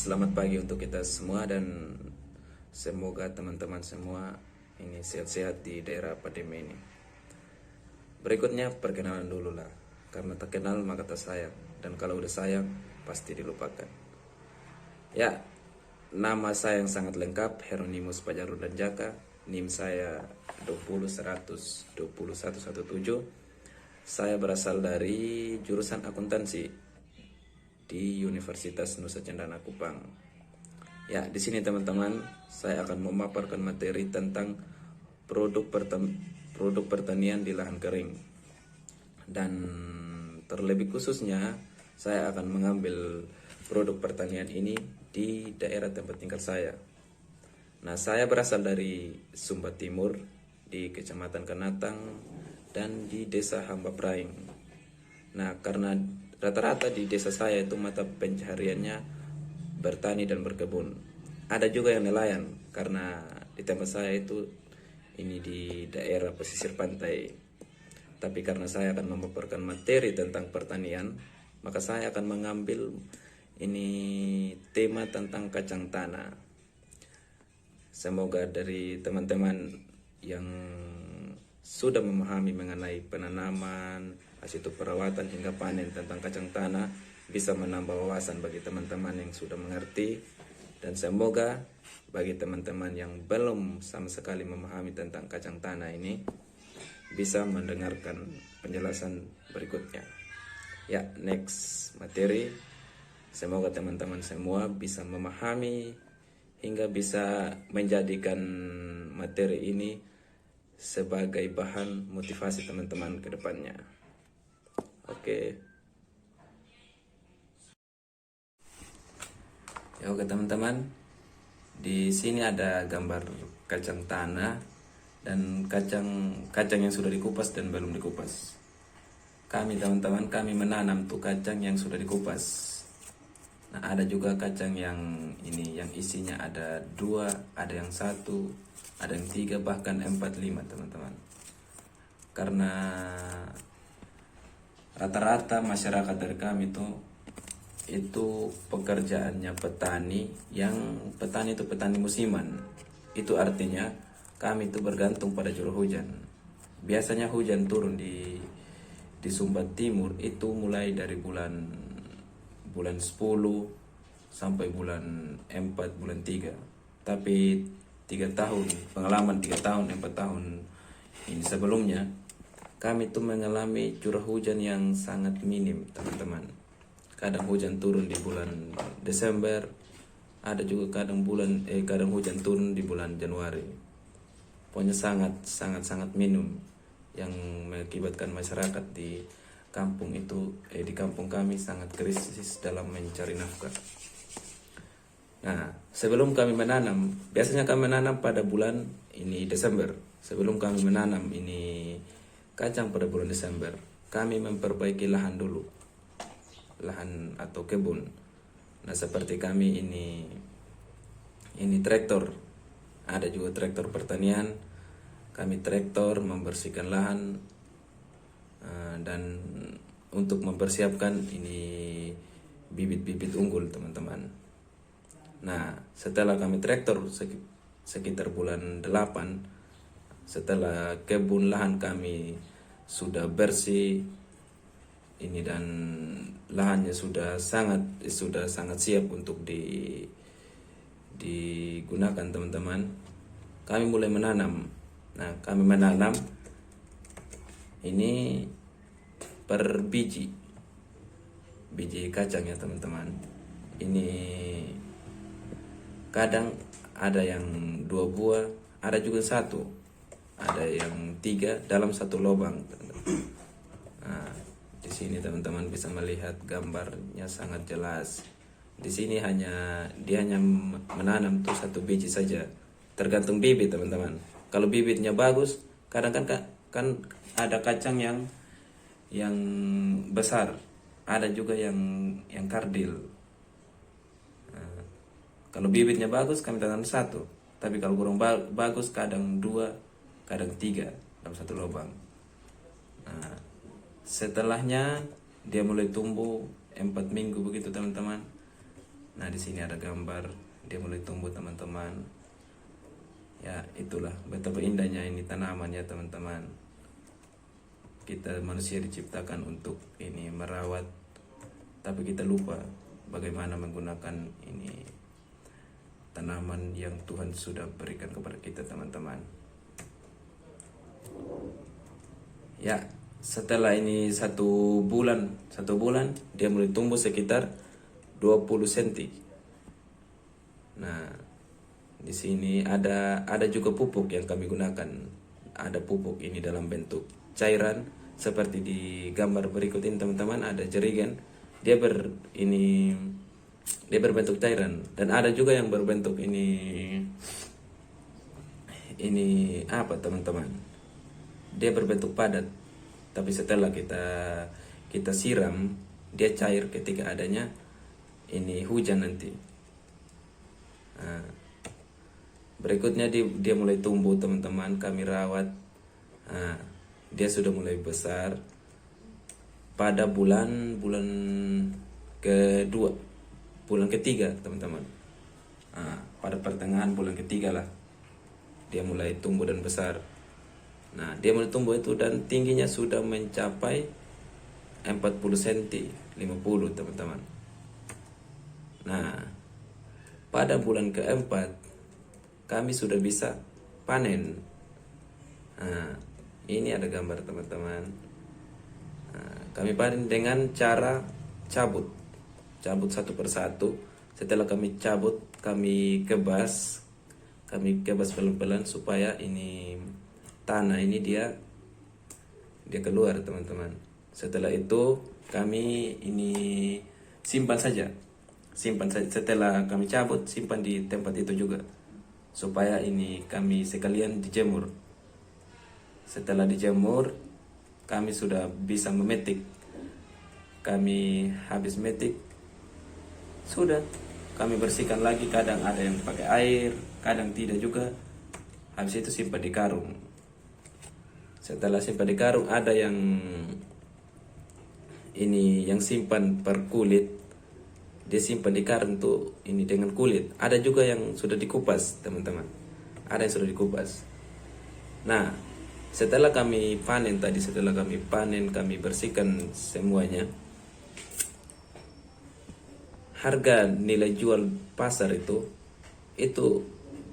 Selamat pagi untuk kita semua dan semoga teman-teman semua ini sehat-sehat di daerah Pademe ini. Berikutnya perkenalan dulu lah, karena tak kenal maka tak sayang, dan kalau udah sayang pasti dilupakan. Ya, nama saya yang sangat lengkap Heronimus Pajarudin Djaka, NIM saya 20100 20117. Saya berasal dari jurusan akuntansi di Universitas Nusa Cendana Kupang. Ya, di sini teman-teman, saya akan memaparkan materi tentang produk pertanian di lahan kering. Dan terlebih khususnya, saya akan mengambil produk pertanian ini di daerah tempat tinggal saya. Nah, saya berasal dari Sumba Timur, di Kecamatan Kanatang, dan di Desa Hamba Praing. Nah, karena rata-rata di desa saya itu mata pencahariannya bertani dan berkebun. Ada juga yang nelayan, karena di tempat saya itu ini di daerah pesisir pantai. Tapi karena saya akan memaparkan materi tentang pertanian, maka saya akan mengambil ini tema tentang kacang tanah. Semoga dari teman-teman yang sudah memahami mengenai penanaman, hasil perawatan hingga panen tentang kacang tanah bisa menambah wawasan bagi teman-teman yang sudah mengerti, dan semoga bagi teman-teman yang belum sama sekali memahami tentang kacang tanah ini bisa mendengarkan penjelasan berikutnya. Ya, next materi. Semoga teman-teman semua bisa memahami hingga bisa menjadikan materi ini sebagai bahan motivasi teman-teman ke depannya. Oke. Ya, oke teman-teman. Di sini ada gambar kacang tanah dan kacang yang sudah dikupas dan belum dikupas. Kami teman-teman, kami menanam tuh kacang yang sudah dikupas. Nah, ada juga kacang yang ini yang isinya ada 2, ada yang 1, ada yang 3, bahkan 4, 5 teman-teman. Karena rata-rata masyarakat dari kami itu pekerjaannya petani, yang petani itu petani musiman. Itu artinya kami itu bergantung pada curah hujan. Biasanya hujan turun di Sumba Timur itu mulai dari bulan 10 sampai bulan 4, bulan 3. Tapi 3 tahun, pengalaman 3 tahun, 4 tahun ini sebelumnya, kami tuh mengalami curah hujan yang sangat minim teman-teman. Kadang hujan turun di bulan Desember, ada juga kadang hujan turun di bulan Januari. Pokoknya sangat minim, yang mengakibatkan masyarakat di kampung itu di kampung kami sangat krisis dalam mencari nafkah. Nah, sebelum kami menanam, biasanya kami menanam pada bulan ini Desember. Sebelum kami menanam ini kacang pada bulan Desember, kami memperbaiki lahan dulu, lahan atau kebun. Nah, seperti kami ini traktor, ada juga traktor pertanian. Kami traktor membersihkan lahan dan untuk mempersiapkan ini bibit-bibit unggul teman-teman. Nah, setelah kami traktor sekitar bulan 8, setelah kebun lahan kami sudah bersih ini dan lahannya sudah sangat siap untuk digunakan teman-teman, kami mulai menanam. Nah, kami menanam ini per biji kacang ya teman-teman. Ini kadang ada yang 2 buah, ada juga 1, ada yang 3 dalam 1 lubang. Nah, di sini teman-teman bisa melihat gambarnya sangat jelas. Di sini dia hanya menanam tuh 1 biji saja, tergantung bibit teman-teman. Kalau bibitnya bagus, kadang kan ada kacang yang besar, ada juga yang kardil. Nah, kalau bibitnya bagus kami tanam 1, tapi kalau kurang bagus kadang 2, kadang 3 dalam 1 lubang. Nah, setelahnya dia mulai tumbuh 4 minggu begitu teman-teman. Nah, di sini ada gambar dia mulai tumbuh teman-teman. Ya, itulah betapa indahnya ini tanaman ya teman-teman. Kita manusia diciptakan untuk ini merawat, tapi kita lupa bagaimana menggunakan ini tanaman yang Tuhan sudah berikan kepada kita teman-teman. Ya, setelah ini satu bulan dia mulai tumbuh sekitar 20 cm. Nah, di sini ada juga pupuk yang kami gunakan. Ada pupuk ini dalam bentuk cairan seperti di gambar berikut ini teman-teman. Ada jerigen, dia berbentuk cairan, dan ada juga yang berbentuk ini apa teman-teman? Dia berbentuk padat. Tapi setelah kita siram, dia cair ketika adanya ini hujan nanti. Nah, berikutnya dia mulai tumbuh teman-teman, kami rawat. Nah, dia sudah mulai besar pada bulan kedua, bulan ketiga teman-teman. Nah, pada pertengahan bulan ketiga lah dia mulai tumbuh dan besar. Nah, dia mulai tumbuh itu dan tingginya sudah mencapai 40 cm, 50 teman-teman. Nah, pada bulan keempat kami sudah bisa panen. Nah, ini ada gambar teman-teman. Nah, kami panen dengan cara cabut satu persatu. Setelah kami cabut, kami kebas pelan-pelan supaya ini tanah ini dia keluar teman-teman. Setelah itu kami ini simpan saja. Setelah kami cabut, simpan di tempat itu juga supaya ini kami sekalian dijemur. Setelah dijemur, kami sudah bisa memetik. Kami habis metik, sudah kami bersihkan lagi. Kadang ada yang pakai air, kadang tidak juga. Habis itu simpan di karung. Setelah simpan di karung, ada yang simpan per kulit. Dia simpan di karung tuh ini dengan kulit. Ada juga yang sudah dikupas teman-teman. Ada yang sudah dikupas. Nah, setelah kami panen, kami bersihkan semuanya. Harga nilai jual pasar itu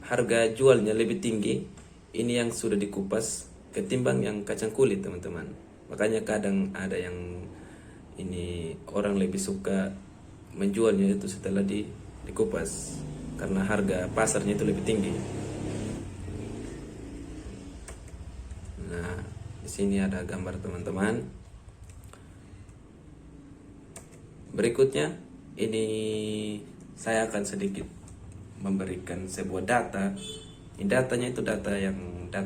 harga jualnya lebih tinggi ini yang sudah dikupas ketimbang yang kacang kulit teman-teman. Makanya kadang ada yang ini orang lebih suka menjualnya itu setelah dikupas karena harga pasarnya itu lebih tinggi. Nah, di sini ada gambar teman-teman. Berikutnya ini saya akan sedikit memberikan sebuah data. Ini datanya itu data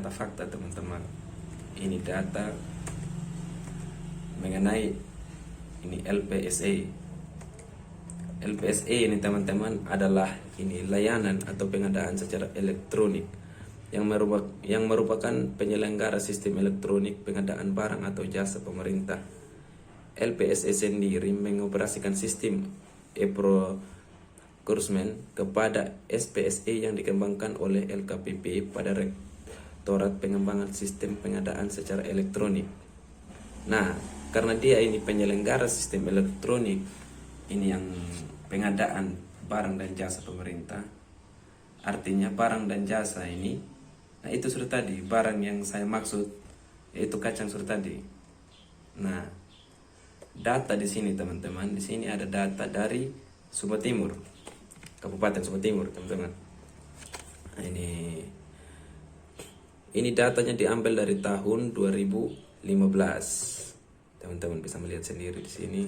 fakta teman-teman. Ini data mengenai ini LPSA. LPSA ini teman-teman adalah ini layanan atau pengadaan secara elektronik yang merupakan penyelenggara sistem elektronik pengadaan barang atau jasa pemerintah. LPSA sendiri mengoperasikan sistem e-procurement kepada SPSE yang dikembangkan oleh LKPP pada Rektorat Pengembangan Sistem Pengadaan secara Elektronik. Nah, karena dia ini penyelenggara sistem elektronik, ini yang pengadaan barang dan jasa pemerintah. Artinya barang dan jasa ini, nah itu sudah tadi, barang yang saya maksud yaitu kacang sudah tadi. Nah, data di sini teman-teman, di sini ada data dari Sumba Timur, Kabupaten Sumba Timur teman-teman. Nah, ini datanya diambil dari tahun 2015. Teman-teman bisa melihat sendiri di sini.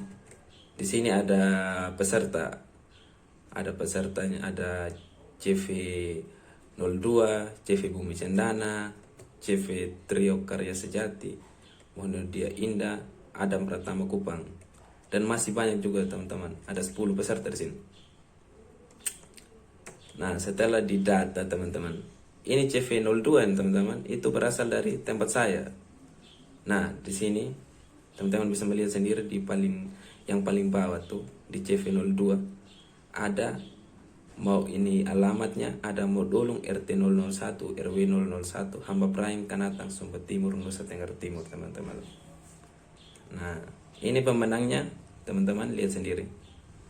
Di sini ada peserta. Ada pesertanya, ada CV02, CV Bumi Cendana, CV Trio Karya Sejati, Muhammadiyah Indah, Adam Pratama Kupang. Dan masih banyak juga teman-teman. Ada 10 peserta di sini. Nah, setelah didata teman-teman, ini CV02 teman-teman, itu berasal dari tempat saya. Nah, di sini teman-teman bisa melihat sendiri yang paling bawah tuh di CV02. ada mau ini alamatnya, ada Modolong RT 001 RW 001 Hamba Prahim Kanatang Sumba Timur Nusa Tenggara Timur teman-teman. Nah ini pemenangnya teman-teman, lihat sendiri.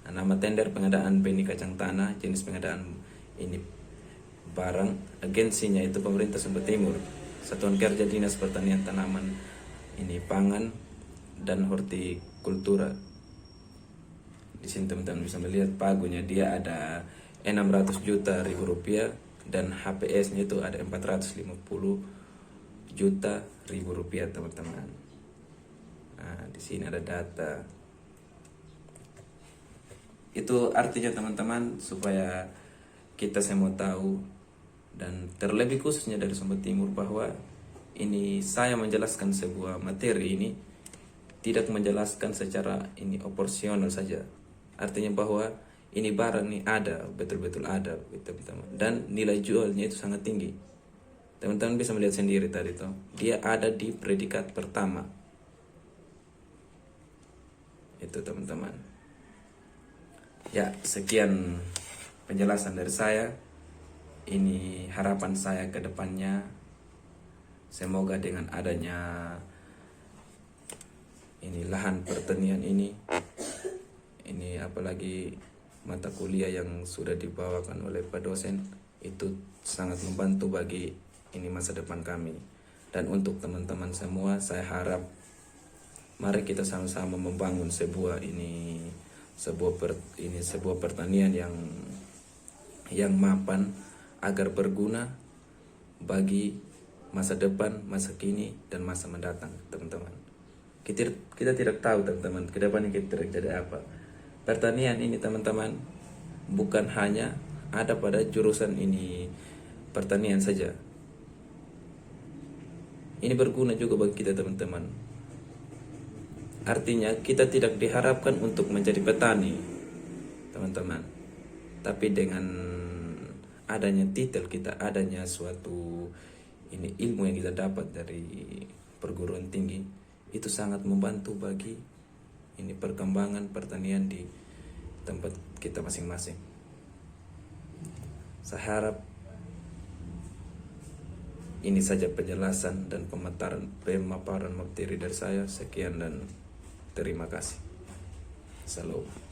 Nah, nama tender pengadaan benih kacang tanah, jenis pengadaan ini barang, agensinya itu pemerintah Sumba Timur, Satuan Kerja Dinas Pertanian Tanaman ini Pangan dan Hortikultura. Di sini teman-teman bisa melihat pagunya, dia ada 600 juta ribu rupiah dan HPS-nya itu ada 450 juta ribu rupiah teman-teman. Nah, di sini ada data. Itu artinya teman-teman supaya kita semua tahu, dan terlebih khususnya dari Sumba Timur, bahwa ini saya menjelaskan sebuah materi ini tidak menjelaskan secara ini operasional saja. Artinya bahwa ini barang ini ada, betul-betul ada teman-teman, dan nilai jualnya itu sangat tinggi. Teman-teman bisa melihat sendiri tadi tuh, dia ada di predikat pertama. Itu teman-teman. Ya, sekian penjelasan dari saya. Ini harapan saya ke depannya, semoga dengan adanya ini lahan pertanian ini apalagi mata kuliah yang sudah dibawakan oleh Pak dosen, itu sangat membantu bagi ini masa depan kami. Dan untuk teman-teman semua, saya harap mari kita sama-sama membangun sebuah pertanian yang mapan, agar berguna bagi masa depan, masa kini, dan masa mendatang teman-teman. Kita tidak tahu teman-teman ke depannya kita terjadi apa. Pertanian ini teman-teman bukan hanya ada pada jurusan ini pertanian saja. Ini berguna juga bagi kita teman-teman. Artinya kita tidak diharapkan untuk menjadi petani teman-teman, tapi dengan adanya titel kita, adanya suatu ini ilmu yang kita dapat dari perguruan tinggi, itu sangat membantu bagi ini perkembangan pertanian di tempat kita masing-masing. Saya harap ini saja penjelasan dan pemaparan materi dari saya. Sekian dan terima kasih. Salam.